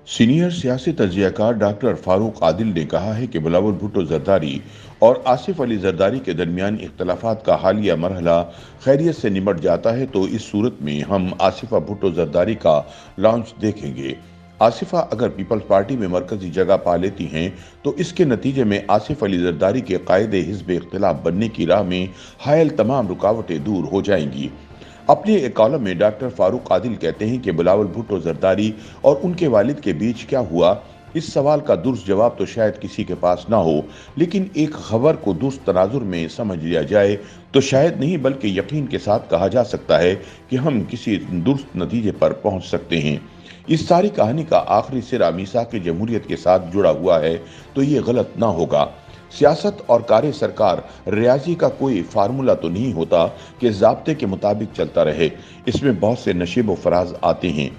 Senior सियासी तज्जियाकार doctor Farooq Adil ने कहा है कि बिलावल भुट्टो जरदारी और आसिफ अली जरदारी के दरमियान इख्तलाफात का हालिया मरहला खैरियत से निमट जाता है तो इस सूरत में हम आसिफा भुट्टो जरदारी का लॉन्च देखेंगे। आसिफा अगर पीपल्स पार्टी में मरकजी जगह पा लेती हैं तो इसके नतीजे में आसिफ अली जरदारी के कायदे हिज़्ब इख्तिलाफ बनने की राह में हायल तमाम रुकावटें दूर हो जाएंगी। अपने एक कॉलम में डॉक्टर फारूक आदिल कहते हैं कि बिलावल भुट्टो जरदारी और उनके वालिद के बीच क्या हुआ, इस सवाल का दुरुस्त जवाब तो शायद किसी के पास ना हो, लेकिन एक खबर को दुरुस्त तनाजुर में समझ लिया जाए तो शायद नहीं बल्कि यकीन के साथ कहा जा सकता है कि हम किसी दुरुस्त नतीजे पर पहुंच सकते हैं। इस सारी कहानी का आखिरी सिरा मीसाक जमहूरियत के साथ जुड़ा हुआ है तो ये गलत ना होगा। सियासत और कार्य सरकार रियाजी का कोई फार्मूला तो नहीं होता कि ज़ाब्ते के मुताबिक चलता रहे। इसमें बहुत से नशीब व फराज आते हैं।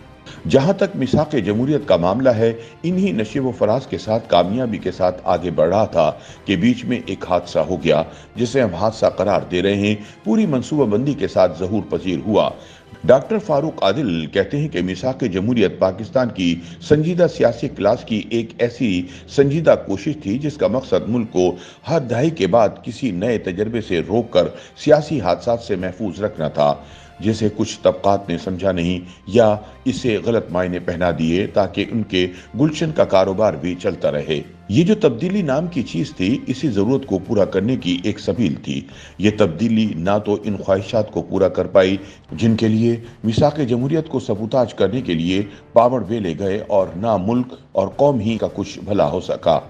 जहां तक मिसाक जमहूरियत का मामला है, इन्हीं नशीब व फराज के साथ कामयाबी के साथ आगे बढ़ रहा था कि बीच में एक हादसा हो गया जिसे हम हादसा करार दे रहे हैं। पूरी मनसूबाबंदी के साथ ज़हूर पजीर हुआ। डॉक्टर फारूक आदिल कहते हैं कि मिसाक जमहूरियत पाकिस्तान की संजीदा सियासी क्लास की एक ऐसी संजीदा कोशिश थी जिसका मकसद मुल्क को हर दहाई के बाद किसी नए तजर्बे से रोककर सियासी हादसात से महफूज रखना था, जिसे कुछ तबकात ने समझा नहीं या इसे गलत मायने पहना दिए ताकि उनके गुलशन का कारोबार भी चलता रहे। ये जो तब्दीली नाम की चीज थी, इसी जरूरत को पूरा करने की एक सबील थी। ये तब्दीली ना तो इन ख्वाहिशात को पूरा कर पाई जिनके लिए मिसाक जमहूरियत को सबूताज करने के लिए पावड़ वेले गए, और ना मुल्क और कौम ही का कुछ भला हो सका।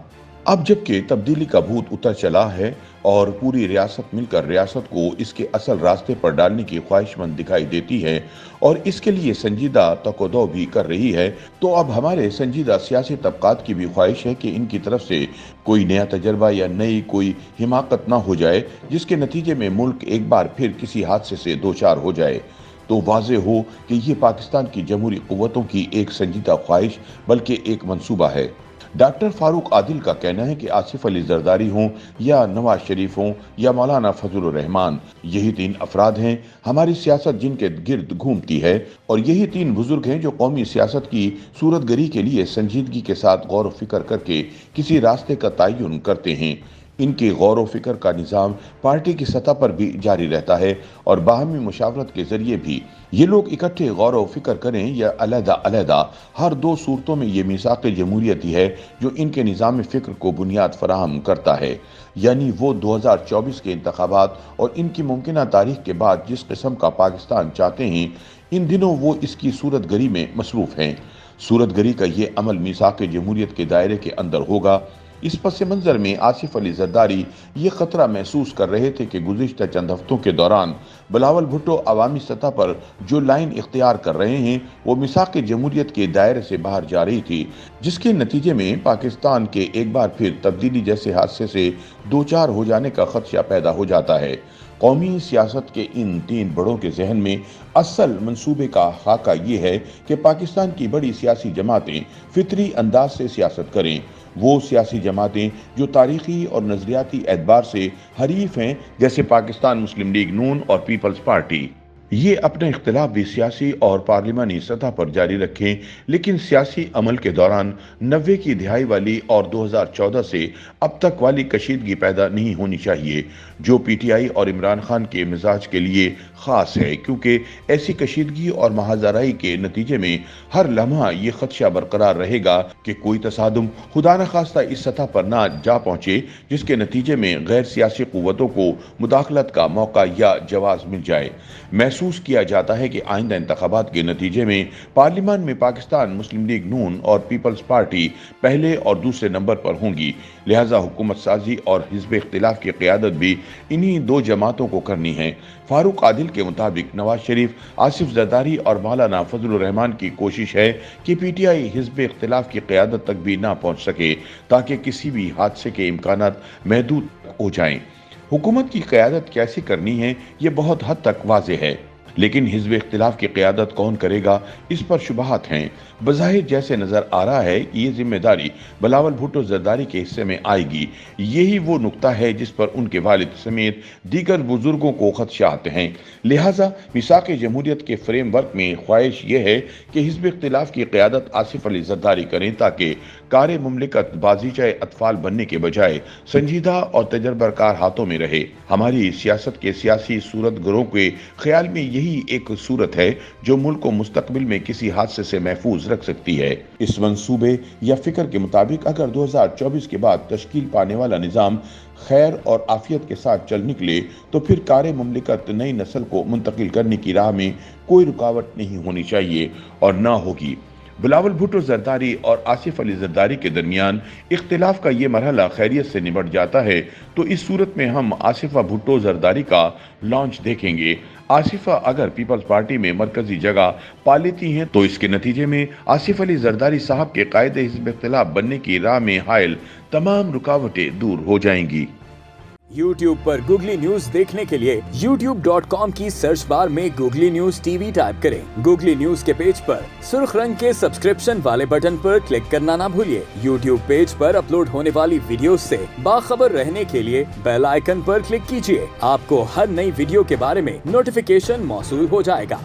अब जबकि तब्दीली का भूत उतर चला है और पूरी रियासत मिलकर रियासत को इसके असल रास्ते पर डालने की ख्वाहिशमंद दिखाई देती है और इसके लिए संजीदा तकोदो भी कर रही है, तो अब हमारे संजीदा सियासी तबकात की भी ख्वाहिश है कि इनकी तरफ से कोई नया तजर्बा या नई कोई हिमाकत ना हो जाए जिसके नतीजे में मुल्क एक बार फिर किसी हादसे से दो चार हो जाए। तो वाज़ेह हो कि ये पाकिस्तान की जमहूरी कुव्वतों की एक संजीदा ख्वाहिश बल्कि एक मंसूबा है। डॉक्टर फारूक आदिल का कहना है कि आसिफ अली जरदारी हों या नवाज शरीफ हों या मौलाना फजलुर रहमान, यही तीन अफराद हैं हमारी सियासत जिनके गिर्द घूमती है, और यही तीन बुजुर्ग हैं जो कौमी सियासत की सूरतगरी के लिए संजीदगी के साथ गौर व फिक्र करके किसी रास्ते का तयन करते हैं। इनके गौर व फिक्र का निज़ाम पार्टी की सतह पर भी जारी रहता है और बाहमी मुशावरत के जरिए भी। ये लोग इकट्ठे गौर व फिक्र करें या अलहदा अलहदा, हर दो सूरतों में ये मिसाक जमहूरियत ही है जो इनके निज़ाम फ़िक्र को बुनियाद फराहम करता है। यानी वो 2024 के इंतखाबात और इनकी मुमकिन तारीख के बाद जिस किस्म का पाकिस्तान चाहते हैं, इन दिनों वो इसकी सूरतगरी में मसरूफ़ हैं। सूरतगरी का ये अमल मिसाक जमहूरियत के दायरे के अंदर होगा। इस पस मंज़र में आसिफ अली जरदारी ये खतरा महसूस कर रहे थे कि गुज़िश्ता चंद हफ्तों के दौरान बिलावल भुट्टो अवामी सतह पर जो लाइन इख्तियार कर रहे हैं वो मिसाक जमहूरियत के दायरे से बाहर जा रही थी, जिसके नतीजे में पाकिस्तान के एक बार फिर तब्दीली जैसे हादसे से दो चार हो जाने का खदशा पैदा हो जाता है। कौमी सियासत के इन तीन बड़ों के जहन में असल मंसूबे का खाका ये है कि पाकिस्तान की बड़ी सियासी जमातें फितरी अंदाज से सियासत करें। वो सियासी जमातें जो तारीखी और नजरियाती एतबार से हरीफ हैं, जैसे पाकिस्तान मुस्लिम लीग नून और पीपल्स पार्टी, ये अपने इख्तिलाफ भी सियासी और पार्लिमानी सतह पर जारी रखें, लेकिन सियासी अमल के दौरान 90 की दिहाई वाली और 2014 से अब तक वाली कशीदगी पैदा नहीं होनी चाहिए जो पीटीआई और इमरान खान के मिजाज के लिए ख़ास है, क्योंकि ऐसी कशीदगी और महाजराई के नतीजे में हर लम्हा ये खदशा बरकरार रहेगा कि कोई तसादुम खुदा न खास्ता इस सतह पर ना जा पहुँचे जिसके नतीजे में गैर सियासी कुव्वतों को मुदाखलत का मौका या जवाज मिल जाए। महसूस किया जाता है कि आइंदा इंतखाबात के नतीजे में पार्लियामान में पाकिस्तान मुस्लिम लीग नून और पीपल्स पार्टी पहले और दूसरे नंबर पर होंगी, लिहाजा हुकूमत साजी और हिज़्ब इख्तिलाफ की क़यादत भी इन्हीं दो जमातों को करनी है। फारूक आदिल के मुताबिक नवाज शरीफ, आसिफ जरदारी और मौलाना फजलुर रहमान की कोशिश है कि पीटीआई हिज़्ब इख्तिलाफ की क़यादत तक भी ना पहुँच सके ताकि किसी भी हादसे के इम्कानात महदूद हो जाएं। हुकूमत की क़यादत कैसे करनी है ये बहुत हद तक वाज़ेह है, लेकिन हिज़्ब इख्तिलाफ की क़यादत कौन करेगा इस पर शुबहात हैं। बज़ाहिर जैसे नजर आ रहा है कि ये जिम्मेदारी बिलावल भुट्टो जरदारी के हिस्से में आएगी। यही वो नुक्ता है जिस पर उनके वालिद समेत दीगर बुजुर्गों को खदशात हैं। लिहाजा मिसाक जमहूरियत के फ्रेम वर्क में ख्वाहिश ये है कि हिज़्ब इख्तिलाफ की क़यादत आसिफ अली जरदारी करें, ताकि कार मुमलिकत बाज़ीचाए अतफाल बनने के बजाय संजीदा और तजर्बाकार हाथों में रहे। हमारी सियासत के सियासी सूरत गरों के ख्याल में यही एक सूरत है जो मुल्क को मुस्तकबिल में किसी हादसे से महफूज रख सकती है। इस मंसूबे या फिक्र के मुताबिक अगर 2024 के बाद तश्कील पाने वाला निज़ाम खैर और आफियत के साथ चल निकले तो फिर कार मुमलिकत नई नस्ल को मुंतकिल करने की राह में कोई रुकावट नहीं होनी चाहिए और ना होगी। बिलावल भुट्टो जरदारी और आसिफ अली जरदारी के दरमियान इख्तिलाफ का ये मरहला खैरियत से निपट जाता है तो इस सूरत में हम आसिफा भुट्टो जरदारी का लॉन्च देखेंगे। आसिफा अगर पीपल्स पार्टी में मरकजी जगह पा लेती हैं तो इसके नतीजे में आसिफ अली जरदारी साहब के कायदे हिज़्ब इख्तिलाफ बनने की राह में हायल तमाम रुकावटें दूर हो जाएंगी। YouTube पर गूगली न्यूज देखने के लिए youtube.com की सर्च बार में गूगली न्यूज टीवी टाइप करें। गूगली न्यूज के पेज पर सुर्ख रंग के सब्सक्रिप्शन वाले बटन पर क्लिक करना ना भूलिए। YouTube पेज पर अपलोड होने वाली वीडियोस से बाखबर रहने के लिए बेल आइकन पर क्लिक कीजिए। आपको हर नई वीडियो के बारे में नोटिफिकेशन मौसूल हो जाएगा।